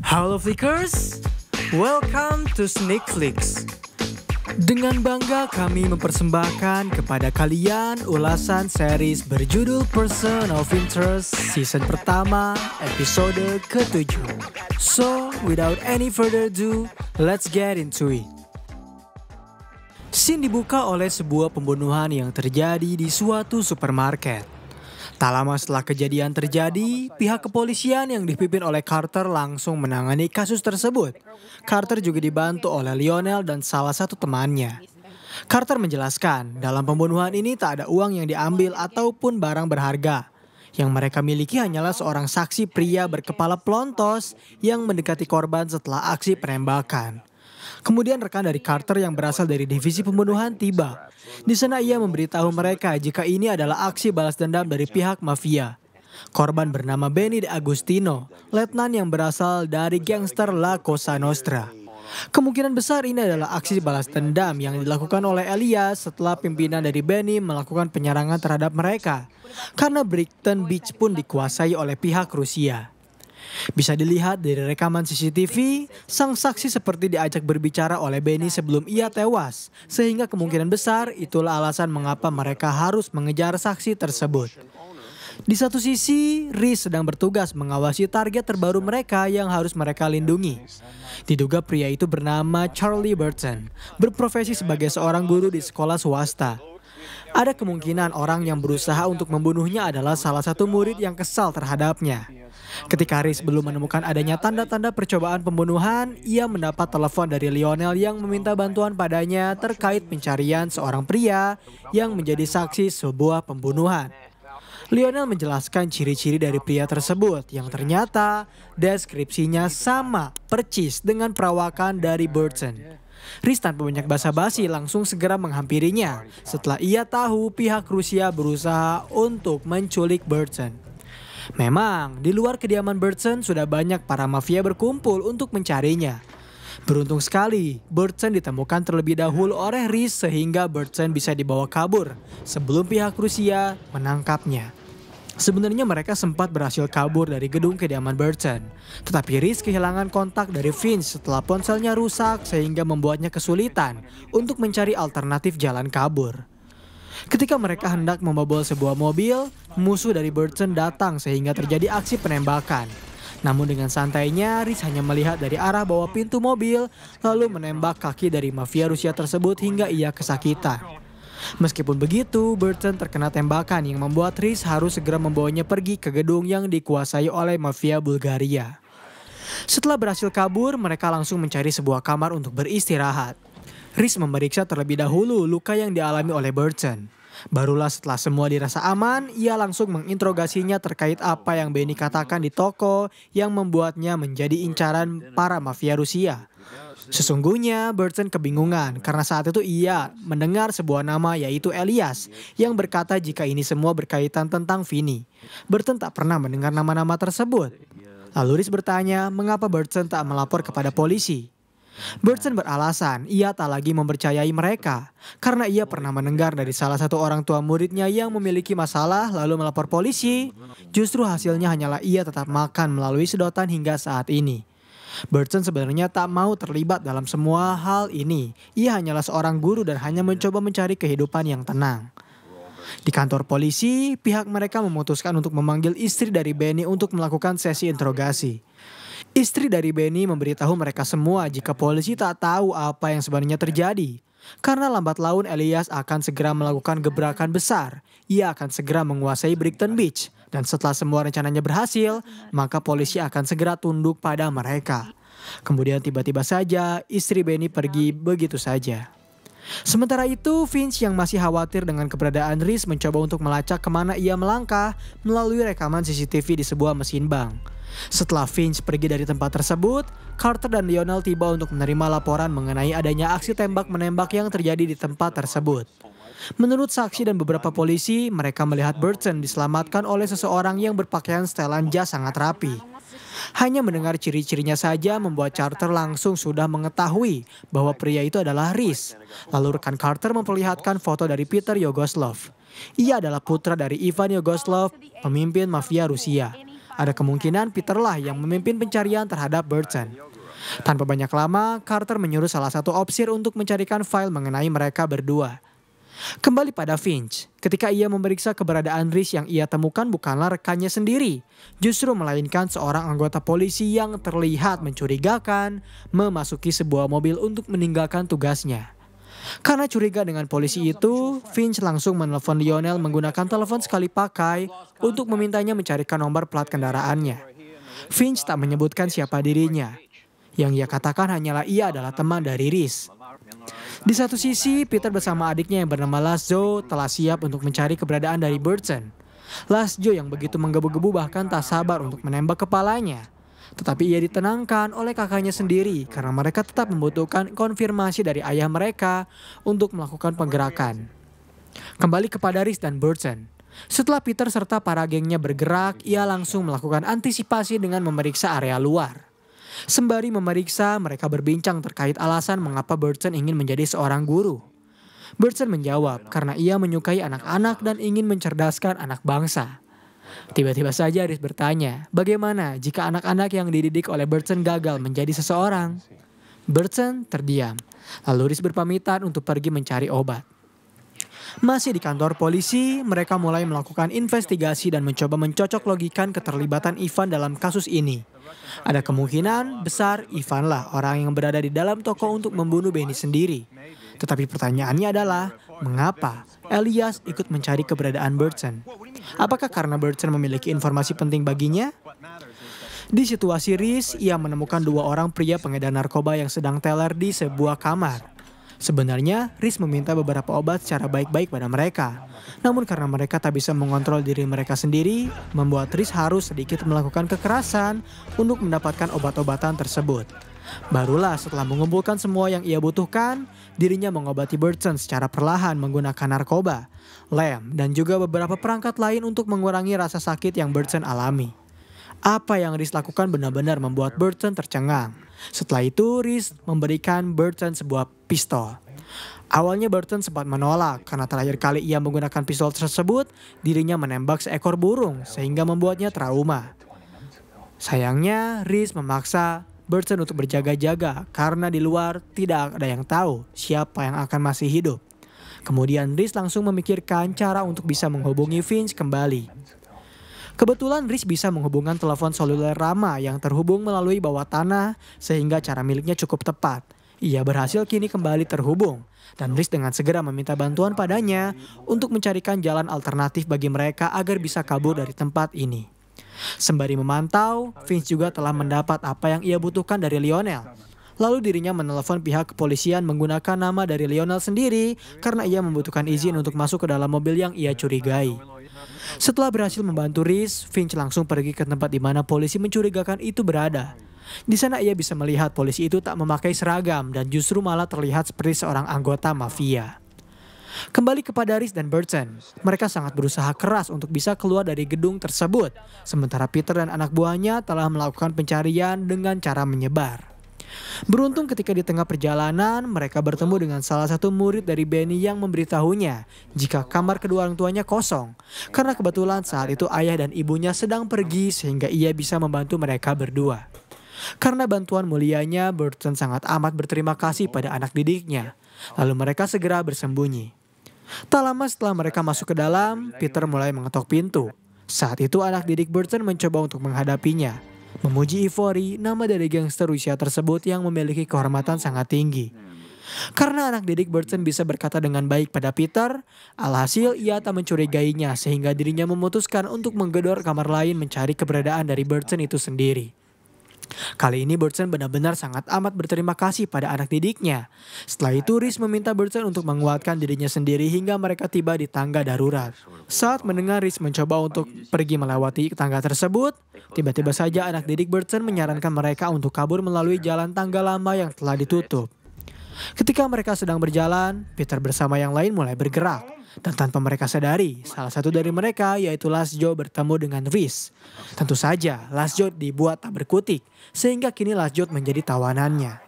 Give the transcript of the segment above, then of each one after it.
Halo Flickers, welcome to Sneak Flicks. Dengan bangga kami mempersembahkan kepada kalian ulasan series berjudul Person of Interest season pertama episode ke-7. So, without any further ado, let's get into it. Scene dibuka oleh sebuah pembunuhan yang terjadi di suatu supermarket. Tak lama setelah kejadian terjadi, pihak kepolisian yang dipimpin oleh Carter langsung menangani kasus tersebut. Carter juga dibantu oleh Lionel dan salah satu temannya. Carter menjelaskan, dalam pembunuhan ini tak ada uang yang diambil ataupun barang berharga. Yang mereka miliki hanyalah seorang saksi pria berkepala pelontos yang mendekati korban setelah aksi penembakan. Kemudian rekan dari Carter yang berasal dari divisi pembunuhan tiba. Di sana ia memberitahu mereka jika ini adalah aksi balas dendam dari pihak mafia. Korban bernama Benny D'Agostino, letnan yang berasal dari gangster La Cosa Nostra. Kemungkinan besar ini adalah aksi balas dendam yang dilakukan oleh Elias setelah pimpinan dari Benny melakukan penyerangan terhadap mereka. Karena Brighton Beach pun dikuasai oleh pihak Rusia. Bisa dilihat dari rekaman CCTV, sang saksi seperti diajak berbicara oleh Benny sebelum ia tewas. Sehingga kemungkinan besar itulah alasan mengapa mereka harus mengejar saksi tersebut. Di satu sisi, Reese sedang bertugas mengawasi target terbaru mereka yang harus mereka lindungi. Diduga pria itu bernama Charlie Burton, berprofesi sebagai seorang guru di sekolah swasta. Ada kemungkinan orang yang berusaha untuk membunuhnya adalah salah satu murid yang kesal terhadapnya. Ketika Reese belum menemukan adanya tanda-tanda percobaan pembunuhan, ia mendapat telepon dari Lionel yang meminta bantuan padanya terkait pencarian seorang pria yang menjadi saksi sebuah pembunuhan. Lionel menjelaskan ciri-ciri dari pria tersebut yang ternyata deskripsinya sama percis dengan perawakan dari Burton. Reese tanpa banyak basa-basi langsung segera menghampirinya setelah ia tahu pihak Rusia berusaha untuk menculik Burton. Memang, di luar kediaman Burton sudah banyak para mafia berkumpul untuk mencarinya. Beruntung sekali, Burton ditemukan terlebih dahulu oleh Reese sehingga Burton bisa dibawa kabur sebelum pihak Rusia menangkapnya. Sebenarnya mereka sempat berhasil kabur dari gedung kediaman Burton. Tetapi Reese kehilangan kontak dari Vince setelah ponselnya rusak sehingga membuatnya kesulitan untuk mencari alternatif jalan kabur. Ketika mereka hendak membobol sebuah mobil, musuh dari Burton datang sehingga terjadi aksi penembakan. Namun dengan santainya, Reese hanya melihat dari arah bawah pintu mobil, lalu menembak kaki dari mafia Rusia tersebut hingga ia kesakitan. Meskipun begitu, Burton terkena tembakan yang membuat Reese harus segera membawanya pergi ke gedung yang dikuasai oleh mafia Bulgaria. Setelah berhasil kabur, mereka langsung mencari sebuah kamar untuk beristirahat. Reese memeriksa terlebih dahulu luka yang dialami oleh Burton. Barulah setelah semua dirasa aman, ia langsung menginterogasinya terkait apa yang Benny katakan di toko yang membuatnya menjadi incaran para mafia Rusia. Sesungguhnya Burton kebingungan karena saat itu ia mendengar sebuah nama yaitu Elias yang berkata jika ini semua berkaitan tentang Vinny. Burton tak pernah mendengar nama-nama tersebut. Lalu Reese bertanya mengapa Burton tak melapor kepada polisi. Burton beralasan ia tak lagi mempercayai mereka karena ia pernah mendengar dari salah satu orang tua muridnya yang memiliki masalah lalu melapor polisi. Justru hasilnya hanyalah ia tetap makan melalui sedotan hingga saat ini. Burton sebenarnya tak mau terlibat dalam semua hal ini. Ia hanyalah seorang guru dan hanya mencoba mencari kehidupan yang tenang. Di kantor polisi, pihak mereka memutuskan untuk memanggil istri dari Benny untuk melakukan sesi interogasi. Istri dari Benny memberitahu mereka semua jika polisi tak tahu apa yang sebenarnya terjadi. Karena lambat laun Elias akan segera melakukan gebrakan besar. Ia akan segera menguasai Brighton Beach. Dan setelah semua rencananya berhasil, maka polisi akan segera tunduk pada mereka. Kemudian tiba-tiba saja istri Benny pergi begitu saja. Sementara itu, Vince yang masih khawatir dengan keberadaan Reese mencoba untuk melacak kemana ia melangkah melalui rekaman CCTV di sebuah mesin bank. Setelah Vince pergi dari tempat tersebut, Carter dan Lionel tiba untuk menerima laporan mengenai adanya aksi tembak-menembak yang terjadi di tempat tersebut. Menurut saksi dan beberapa polisi, mereka melihat Burton diselamatkan oleh seseorang yang berpakaian setelan jas sangat rapi. Hanya mendengar ciri-cirinya saja membuat Carter langsung sudah mengetahui bahwa pria itu adalah Reese. Lalu rekan Carter memperlihatkan foto dari Peter Yugoslav. Ia adalah putra dari Ivan Yugoslav, pemimpin mafia Rusia. ada kemungkinan Peter lah yang memimpin pencarian terhadap Burton. Tanpa banyak lama, Carter menyuruh salah satu opsir untuk mencarikan file mengenai mereka berdua. Kembali pada Finch, ketika ia memeriksa keberadaan Reese yang ia temukan bukanlah rekannya sendiri, justru melainkan seorang anggota polisi yang terlihat mencurigakan memasuki sebuah mobil untuk meninggalkan tugasnya. Karena curiga dengan polisi itu, Finch langsung menelpon Lionel menggunakan telepon sekali pakai untuk memintanya mencarikan nomor plat kendaraannya. Finch tak menyebutkan siapa dirinya. Yang ia katakan hanyalah ia adalah teman dari Reese. Di satu sisi, Peter bersama adiknya yang bernama Laszlo telah siap untuk mencari keberadaan dari Burton. Laszlo yang begitu menggebu-gebu bahkan tak sabar untuk menembak kepalanya. Tetapi ia ditenangkan oleh kakaknya sendiri karena mereka tetap membutuhkan konfirmasi dari ayah mereka untuk melakukan penggerakan. Kembali kepada Reese dan Burton. Setelah Peter serta para gengnya bergerak, ia langsung melakukan antisipasi dengan memeriksa area luar. Sembari memeriksa, mereka berbincang terkait alasan mengapa Burton ingin menjadi seorang guru. Burton menjawab karena ia menyukai anak-anak dan ingin mencerdaskan anak bangsa. Tiba-tiba saja Reese bertanya, bagaimana jika anak-anak yang dididik oleh Burton gagal menjadi seseorang? Burton terdiam, lalu Reese berpamitan untuk pergi mencari obat. Masih di kantor polisi, mereka mulai melakukan investigasi dan mencoba mencocok logikan keterlibatan Ivan dalam kasus ini. Ada kemungkinan besar Ivanlah orang yang berada di dalam toko untuk membunuh Benny sendiri. Tetapi pertanyaannya adalah, mengapa Elias ikut mencari keberadaan Burton? Apakah karena Burton memiliki informasi penting baginya? Di situasi Reese, ia menemukan dua orang pria pengedar narkoba yang sedang teler di sebuah kamar. Sebenarnya, Reese meminta beberapa obat secara baik-baik pada mereka. Namun karena mereka tak bisa mengontrol diri mereka sendiri, membuat Reese harus sedikit melakukan kekerasan untuk mendapatkan obat-obatan tersebut. Barulah setelah mengumpulkan semua yang ia butuhkan, dirinya mengobati Burton secara perlahan menggunakan narkoba, lem, dan juga beberapa perangkat lain untuk mengurangi rasa sakit yang Burton alami. Apa yang Reese lakukan benar-benar membuat Burton tercengang. Setelah itu, Reese memberikan Burton sebuah pistol. Awalnya Burton sempat menolak karena terakhir kali ia menggunakan pistol tersebut, dirinya menembak seekor burung sehingga membuatnya trauma. Sayangnya, Reese memaksa Burton untuk berjaga-jaga karena di luar tidak ada yang tahu siapa yang akan masih hidup. Kemudian Reese langsung memikirkan cara untuk bisa menghubungi Finch kembali. Kebetulan Reese bisa menghubungkan telepon seluler Rama yang terhubung melalui bawah tanah sehingga cara miliknya cukup tepat. Ia berhasil kini kembali terhubung dan Reese dengan segera meminta bantuan padanya untuk mencarikan jalan alternatif bagi mereka agar bisa kabur dari tempat ini. Sembari memantau, Finch juga telah mendapat apa yang ia butuhkan dari Lionel. Lalu dirinya menelepon pihak kepolisian menggunakan nama dari Lionel sendiri karena ia membutuhkan izin untuk masuk ke dalam mobil yang ia curigai. Setelah berhasil membantu Reese, Finch langsung pergi ke tempat di mana polisi mencurigakan itu berada. Di sana ia bisa melihat polisi itu tak memakai seragam dan justru malah terlihat seperti seorang anggota mafia. Kembali kepada Reese dan Burton, mereka sangat berusaha keras untuk bisa keluar dari gedung tersebut, sementara Peter dan anak buahnya telah melakukan pencarian dengan cara menyebar. Beruntung ketika di tengah perjalanan, mereka bertemu dengan salah satu murid dari Benny yang memberitahunya jika kamar kedua orang tuanya kosong. Karena kebetulan saat itu ayah dan ibunya sedang pergi sehingga ia bisa membantu mereka berdua. Karena bantuan mulianya, Burton sangat amat berterima kasih pada anak didiknya. Lalu mereka segera bersembunyi. Tak lama setelah mereka masuk ke dalam, Peter mulai mengetok pintu. Saat itu anak didik Burton mencoba untuk menghadapinya. Memuji Ivory, nama dari gangster Rusia tersebut yang memiliki kehormatan sangat tinggi. Karena anak didik Burton bisa berkata dengan baik pada Peter, alhasil ia tak mencurigainya sehingga dirinya memutuskan untuk menggedor kamar lain mencari keberadaan dari Burton itu sendiri. Kali ini Burton benar-benar sangat amat berterima kasih pada anak didiknya. Setelah itu Reese meminta Burton untuk menguatkan dirinya sendiri hingga mereka tiba di tangga darurat. Saat mendengar Reese mencoba untuk pergi melewati tangga tersebut, tiba-tiba saja anak didik Burton menyarankan mereka untuk kabur melalui jalan tangga lama yang telah ditutup. Ketika mereka sedang berjalan, Peter bersama yang lain mulai bergerak. Dan tanpa mereka sadari, salah satu dari mereka yaitu Laszlo bertemu dengan Reese. Tentu saja, Laszlo dibuat tak berkutik, sehingga kini Laszlo menjadi tawanannya.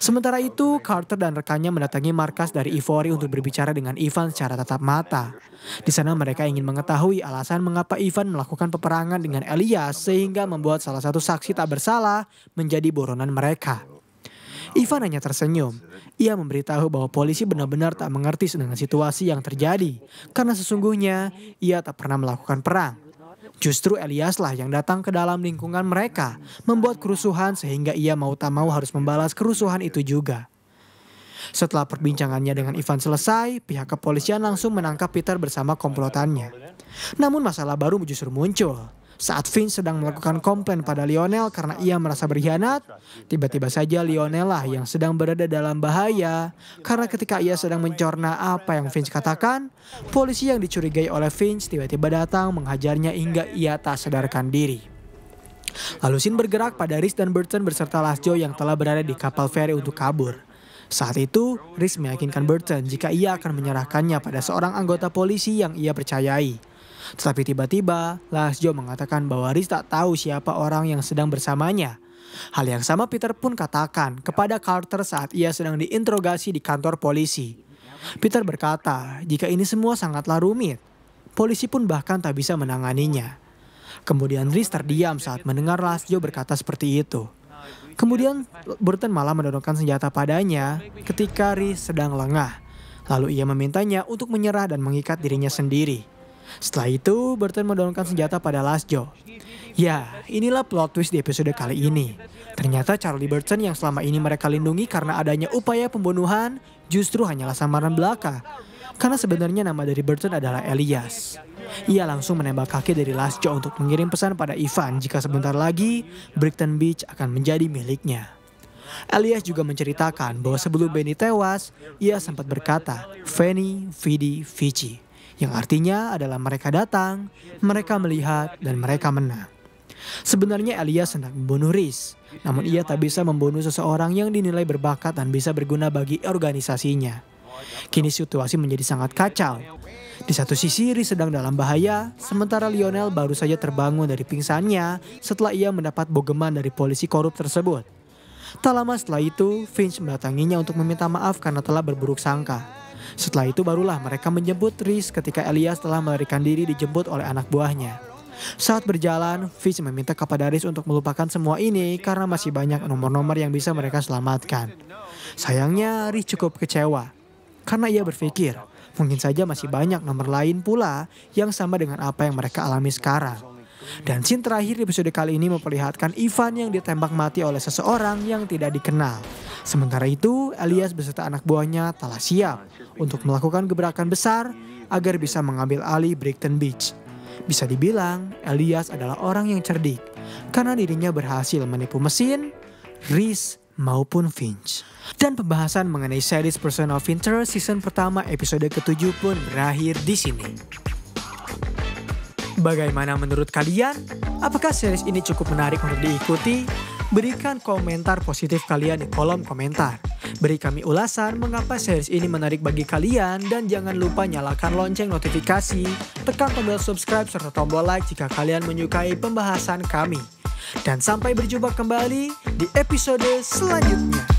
Sementara itu, Carter dan rekannya mendatangi markas dari Ivory untuk berbicara dengan Ivan secara tatap mata. Di sana mereka ingin mengetahui alasan mengapa Ivan melakukan peperangan dengan Elias sehingga membuat salah satu saksi tak bersalah menjadi buronan mereka. Ivan hanya tersenyum. Ia memberitahu bahwa polisi benar-benar tak mengerti dengan situasi yang terjadi karena sesungguhnya ia tak pernah melakukan perang. Justru Elias lah yang datang ke dalam lingkungan mereka, membuat kerusuhan sehingga ia mau tak mau harus membalas kerusuhan itu juga. Setelah perbincangannya dengan Ivan selesai, pihak kepolisian langsung menangkap Peter bersama komplotannya. Namun masalah baru justru muncul. Saat Vince sedang melakukan komplain pada Lionel karena ia merasa berkhianat, tiba-tiba saja Lionel lah yang sedang berada dalam bahaya. Karena ketika ia sedang mencerna apa yang Vince katakan, polisi yang dicurigai oleh Vince tiba-tiba datang menghajarnya hingga ia tak sadarkan diri. Lalu scene bergerak pada Reese dan Burton beserta Lasjo yang telah berada di kapal feri untuk kabur. Saat itu, Reese meyakinkan Burton jika ia akan menyerahkannya pada seorang anggota polisi yang ia percayai. Tetapi tiba-tiba, Lasjo mengatakan bahwa Reese tak tahu siapa orang yang sedang bersamanya. Hal yang sama Peter pun katakan kepada Carter saat ia sedang diinterogasi di kantor polisi. Peter berkata, jika ini semua sangatlah rumit, polisi pun bahkan tak bisa menanganinya. Kemudian Reese terdiam saat mendengar Lasjo berkata seperti itu. Kemudian Burton malah mendorongkan senjata padanya ketika Reese sedang lengah. Lalu ia memintanya untuk menyerah dan mengikat dirinya sendiri. Setelah itu, Burton mendorongkan senjata pada Lasjo. Ya, inilah plot twist di episode kali ini. Ternyata Charlie Burton yang selama ini mereka lindungi karena adanya upaya pembunuhan justru hanyalah samaran belaka. Karena sebenarnya nama dari Burton adalah Elias. Ia langsung menembak kaki dari Lasjo untuk mengirim pesan pada Ivan jika sebentar lagi Brighton Beach akan menjadi miliknya. Elias juga menceritakan bahwa sebelum Benny tewas, ia sempat berkata, Veni, Vidi, Vici. Yang artinya adalah mereka datang, mereka melihat, dan mereka menang. Sebenarnya Elias hendak membunuh Reese, namun ia tak bisa membunuh seseorang yang dinilai berbakat dan bisa berguna bagi organisasinya. Kini situasi menjadi sangat kacau. Di satu sisi Reese sedang dalam bahaya, sementara Lionel baru saja terbangun dari pingsannya setelah ia mendapat bogeman dari polisi korup tersebut. Tak lama setelah itu, Finch mendatanginya untuk meminta maaf karena telah berburuk sangka. Setelah itu barulah mereka menjemput Reese ketika Elias telah melarikan diri dijemput oleh anak buahnya. Saat berjalan, Finch meminta kepada Reese untuk melupakan semua ini karena masih banyak nomor-nomor yang bisa mereka selamatkan. Sayangnya Reese cukup kecewa karena ia berpikir mungkin saja masih banyak nomor lain pula yang sama dengan apa yang mereka alami sekarang. Dan scene terakhir di episode kali ini memperlihatkan Ivan yang ditembak mati oleh seseorang yang tidak dikenal. Sementara itu, Elias beserta anak buahnya telah siap untuk melakukan gebrakan besar agar bisa mengambil alih Brighton Beach. Bisa dibilang, Elias adalah orang yang cerdik karena dirinya berhasil menipu mesin, Reese maupun Finch. Dan pembahasan mengenai series Person of Interest season pertama episode ke-7 pun berakhir di sini. Bagaimana menurut kalian? Apakah series ini cukup menarik untuk diikuti? Berikan komentar positif kalian di kolom komentar. Beri kami ulasan mengapa series ini menarik bagi kalian dan jangan lupa nyalakan lonceng notifikasi, tekan tombol subscribe serta tombol like jika kalian menyukai pembahasan kami. Dan sampai berjumpa kembali di episode selanjutnya.